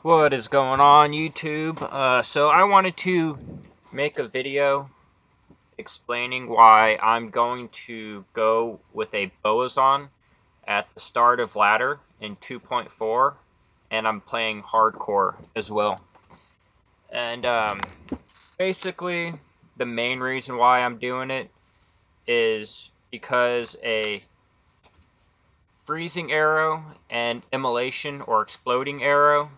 What is going on, YouTube? So I wanted to make a video explaining why I'm going to go with a Bowazon at the start of ladder in 2.4, and I'm playing hardcore as well. And basically, the main reason why I'm doing it is because a freezing arrow and immolation or exploding arrow,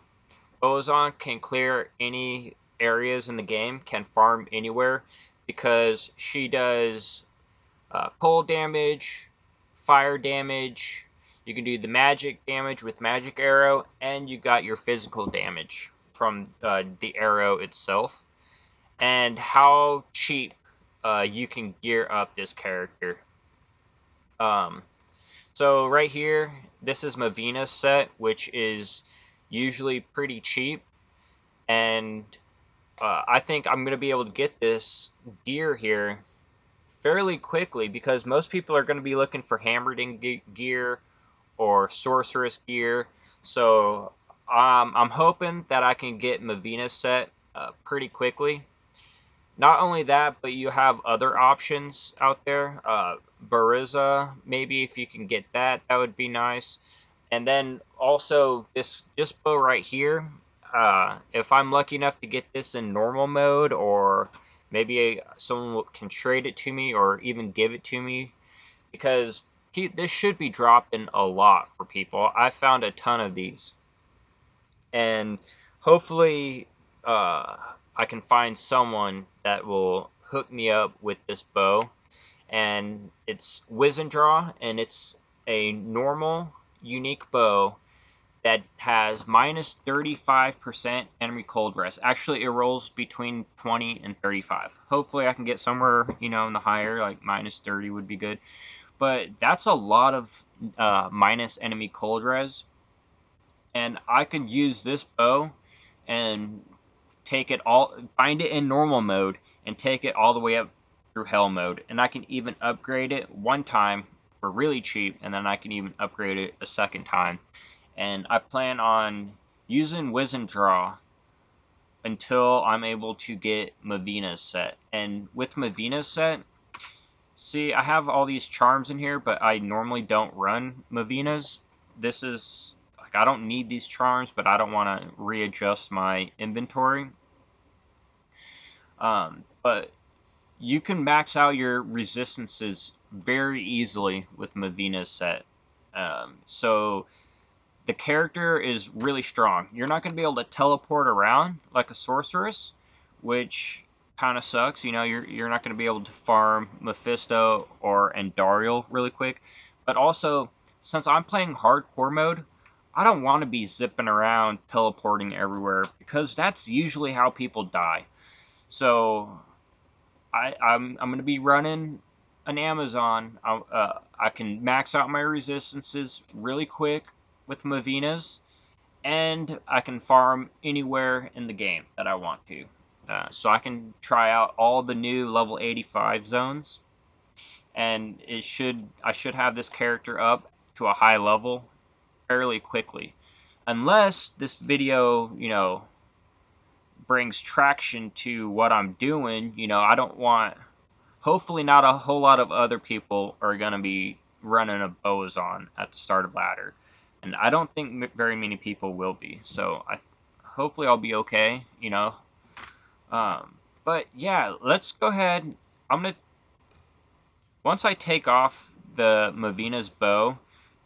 Bowazon can clear any areas in the game, can farm anywhere, because she does cold damage, fire damage, you can do the magic damage with magic arrow, and you got your physical damage from the arrow itself. And how cheap you can gear up this character. Um, so right here, this is Mavina's set, which is usually pretty cheap, and I think I'm going to be able to get this gear here fairly quickly because most people are going to be looking for hammered in gear or sorceress gear. So I'm hoping that I can get Mavina's set pretty quickly. Not only that, but you have other options out there. Bariza, maybe if you can get that, that would be nice. And then also this bow right here. If I'm lucky enough to get this in normal mode, or maybe someone can trade it to me, or even give it to me, because this should be dropping a lot for people. I found a ton of these, and hopefully I can find someone that will hook me up with this bow. And it's whiz and draw, and it's a normal unique bow that has minus 35% enemy cold rest. Actually, it rolls between 20 and 35. Hopefully I can get somewhere, in the higher, like minus 30 would be good. But that's a lot of minus enemy cold res, and I could use this bow and bind it in normal mode and take it all the way up through hell mode. And I can even upgrade it one time for really cheap, and then I can even upgrade it a second time. And I plan on using Wiz and Draw until I'm able to get Mavina's set. And with Mavina's set, see, I have all these charms in here, but I normally don't run Mavina's. This is, like, I don't need these charms, but I don't want to readjust my inventory. But you can max out your resistances very easily with Mavina's set. So the character is really strong. You're not going to be able to teleport around like a sorceress, which kind of sucks. You're not going to be able to farm Mephisto or Andariel really quick. But also, since I'm playing hardcore mode, I don't want to be zipping around teleporting everywhere because that's usually how people die. So I'm going to be running an Amazon. I can max out my resistances really quick with Mavina's, and I can farm anywhere in the game that I want to. So I can try out all the new level 85 zones, and I should have this character up to a high level fairly quickly. Unless this video, brings traction to what I'm doing, I don't want. Hopefully, not a whole lot of other people are going to be running a Bowazon at the start of ladder. And I don't think very many people will be. So hopefully I'll be okay. But yeah, let's go ahead. Once I take off the Mavina's bow,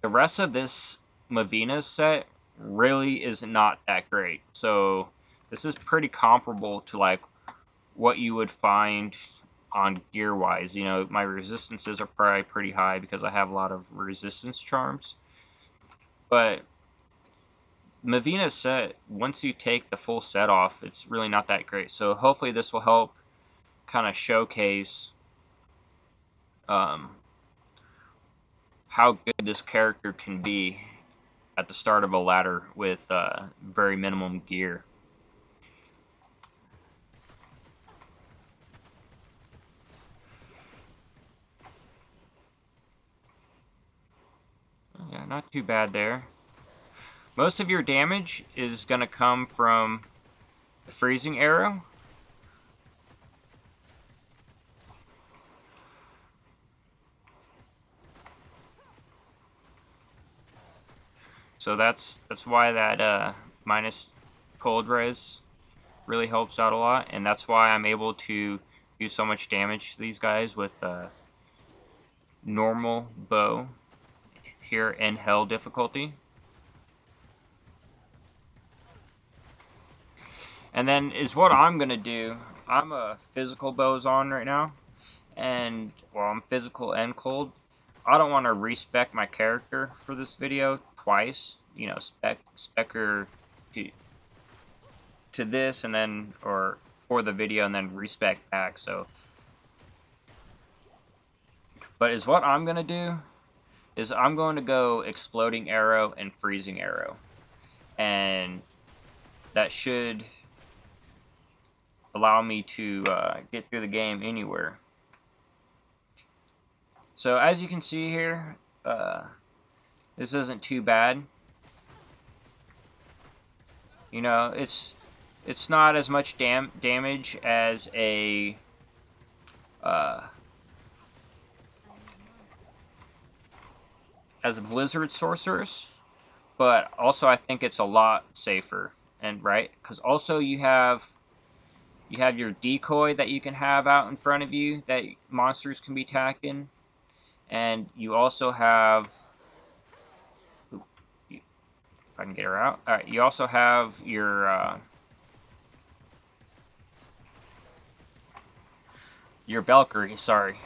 the rest of this Mavina's set really is not that great. So this is pretty comparable to like what you would find on gear wise. My resistances are probably pretty high because I have a lot of resistance charms. But Mavina's set, once you take the full set off, it's really not that great. So hopefully this will help kind of showcase um, how good this character can be at the start of a ladder with very minimum gear. Yeah, not too bad there. Most of your damage is going to come from the freezing arrow. So that's why that minus cold res really helps out a lot, and that's why I'm able to do so much damage to these guys with normal bow here in hell difficulty. And then is what I'm gonna do. I'm a physical Bowazon right now, and well, I'm physical and cold. I don't want to respec my character for this video twice. You know, spec her to this, and then or for the video, and then respec back. So, but is what I'm gonna do is I'm going to go exploding arrow and freezing arrow, and that should allow me to get through the game anywhere. So as you can see here, this isn't too bad. You know, it's not as much damage as a blizzard sorceress, but also I think it's a lot safer. And right, because also you have your decoy that you can have out in front of you that monsters can be attacking, and you also have, if I can get her out. All right, you also have your Valkyrie. Sorry,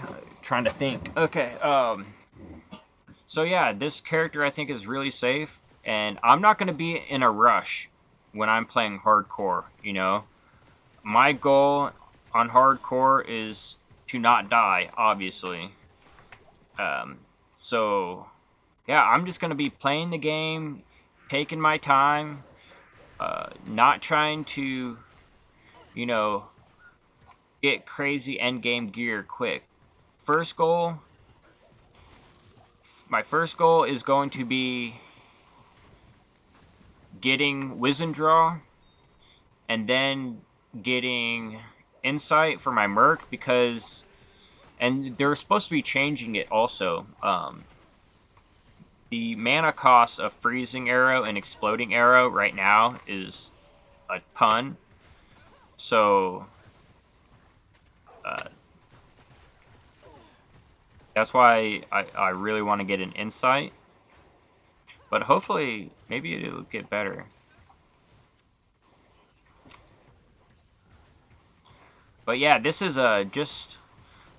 trying to think. Okay, so yeah, this character I think is really safe, and I'm not going to be in a rush when I'm playing hardcore. You know, my goal on hardcore is to not die, obviously. So yeah, I'm just going to be playing the game, taking my time, not trying to, you know, get crazy endgame gear quick. My first goal is going to be getting Wizen Draw, and then getting Insight for my Merc, because, and they're supposed to be changing it also. The mana cost of Freezing Arrow and Exploding Arrow right now is a ton. So, that's why I really want to get an Insight. But hopefully, maybe it'll get better. But yeah, this is just...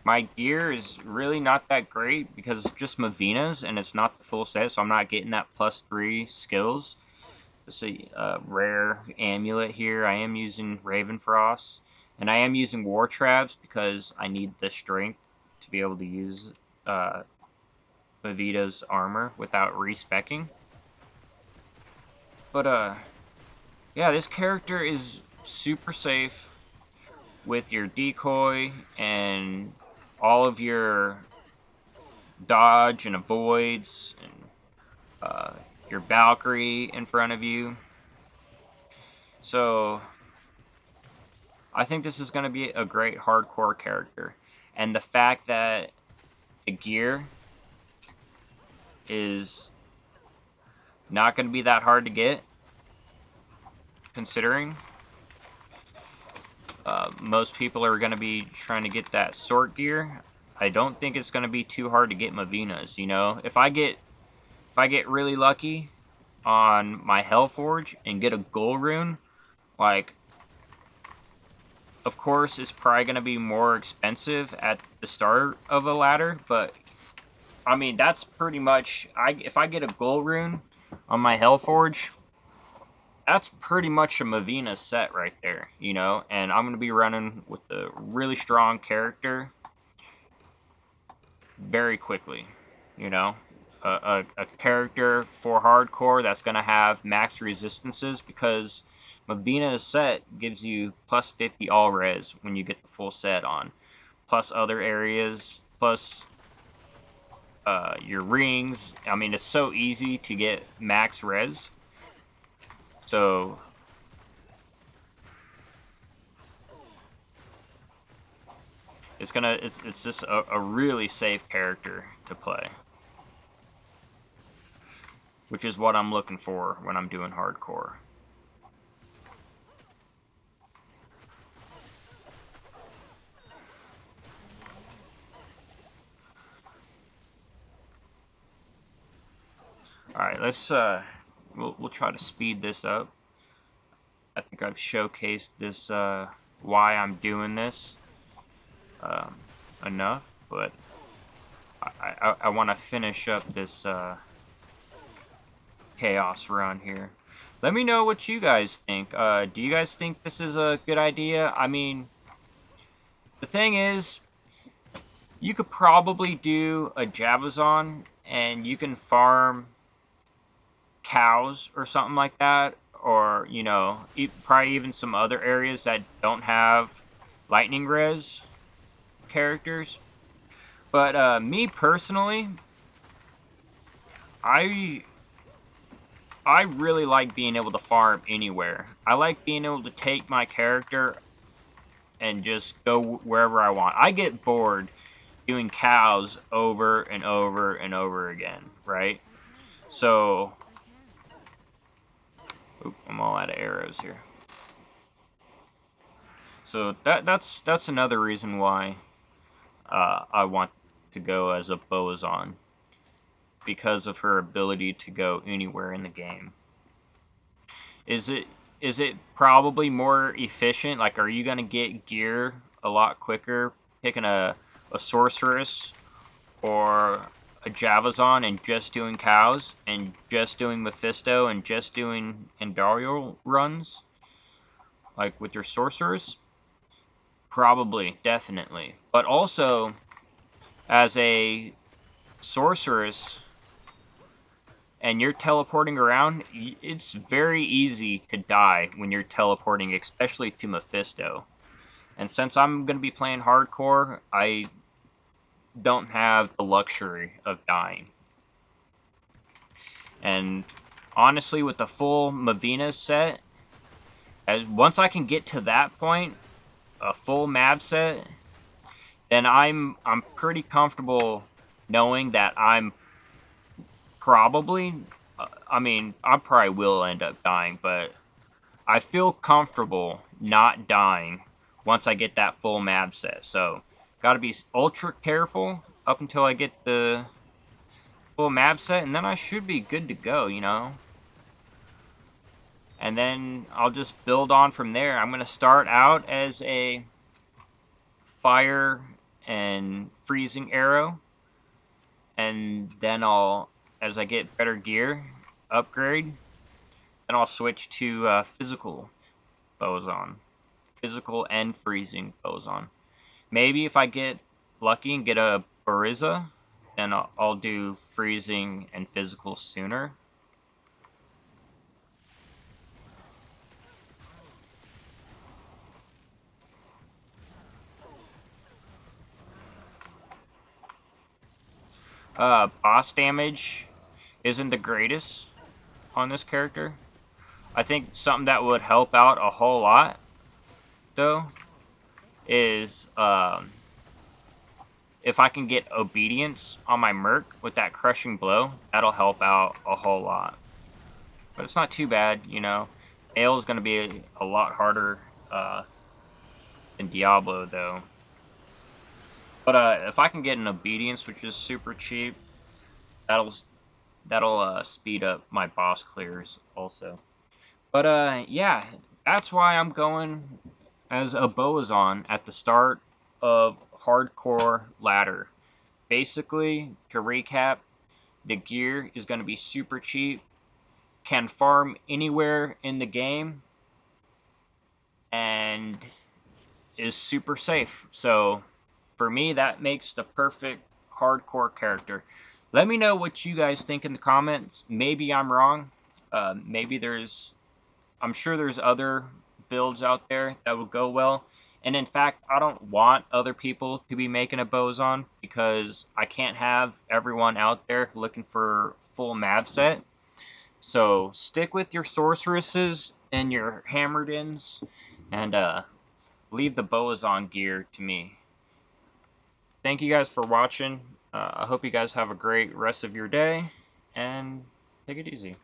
My gear is really not that great because it's just Mavina's and it's not the full set, so I'm not getting that +3 skills. It's a rare amulet here. I am using Ravenfrost, and I am using War Traps because I need the strength to be able to use Mavita's armor without respecking. But yeah, this character is super safe with your decoy and all of your dodge and avoids, and your Valkyrie in front of you. So I think this is going to be a great hardcore character. And the fact that the gear is not going to be that hard to get, considering most people are going to be trying to get that sort gear. I don't think it's going to be too hard to get Mavina's. You know, if I get really lucky on my Hellforge and get a gold rune, like, of course it's probably going to be more expensive at the start of a ladder, but I mean, that's pretty much, if I get a gold rune on my Hellforge, that's pretty much a Mavina set right there, you know, and I'm going to be running with a really strong character very quickly, you know. A character for hardcore that's going to have max resistances, because Mavina's set gives you +50 all res when you get the full set on, plus other areas, plus your rings. I mean, it's so easy to get max res. So it's just a really safe character to play, which is what I'm looking for when I'm doing hardcore. All right, let's we'll try to speed this up. I think I've showcased this why I'm doing this enough, but I want to finish up this chaos run here. Let me know what you guys think. Do you guys think this is a good idea? I mean, the thing is, you could probably do a Bowazon and you can farm cows or something like that, or you know, probably even some other areas that don't have lightning res characters. But me personally, I really like being able to farm anywhere. I like being able to take my character and just go wherever I want. I get bored doing cows over and over and over again, right? So, I'm all out of arrows here. So that's another reason why I want to go as a Bowazon, because of her ability to go anywhere in the game. Is it probably more efficient? Like, are you gonna get gear a lot quicker picking a sorceress or a Bowazon and just doing cows and just doing Mephisto and just doing Endario runs, like with your sorceress? Probably, definitely. But also, as a sorceress and you're teleporting around, it's very easy to die when you're teleporting, especially to Mephisto. And since I'm going to be playing hardcore, I don't have the luxury of dying. And honestly, with the full Mavina set, once I can get to that point, a full Mav set, then I'm pretty comfortable knowing that I'm probably, I mean, I probably will end up dying, but I feel comfortable not dying once I get that full Mav set. So, gotta be ultra careful up until I get the full Mav set, and then I should be good to go, you know? And then I'll just build on from there. I'm gonna start out as a fire and freezing arrow, and then as I get better gear, upgrade, then I'll switch to physical Bowazon. Physical and freezing Bowazon. Maybe if I get lucky and get a Bariza, then I'll do freezing and physical sooner. Boss damage isn't the greatest on this character. I think something that would help out a whole lot, though, is if I can get obedience on my Merc with that crushing blow, that'll help out a whole lot. But it's not too bad, you know. Ale is going to be a lot harder than Diablo, though. But if I can get an obedience, which is super cheap, that'll speed up my boss clears also. But yeah, that's why I'm going as a Bowazon at the start of hardcore ladder. Basically, to recap, the gear is going to be super cheap, can farm anywhere in the game, and is super safe. So for me, that makes the perfect hardcore character. Let me know what you guys think in the comments. Maybe I'm wrong. I'm sure there's other builds out there that would go well. And in fact, I don't want other people to be making a Bowazon because I can't have everyone out there looking for full Mav set. So stick with your sorceresses and your hammered-ins, and leave the Bowazon gear to me. Thank you guys for watching. I hope you guys have a great rest of your day, and take it easy.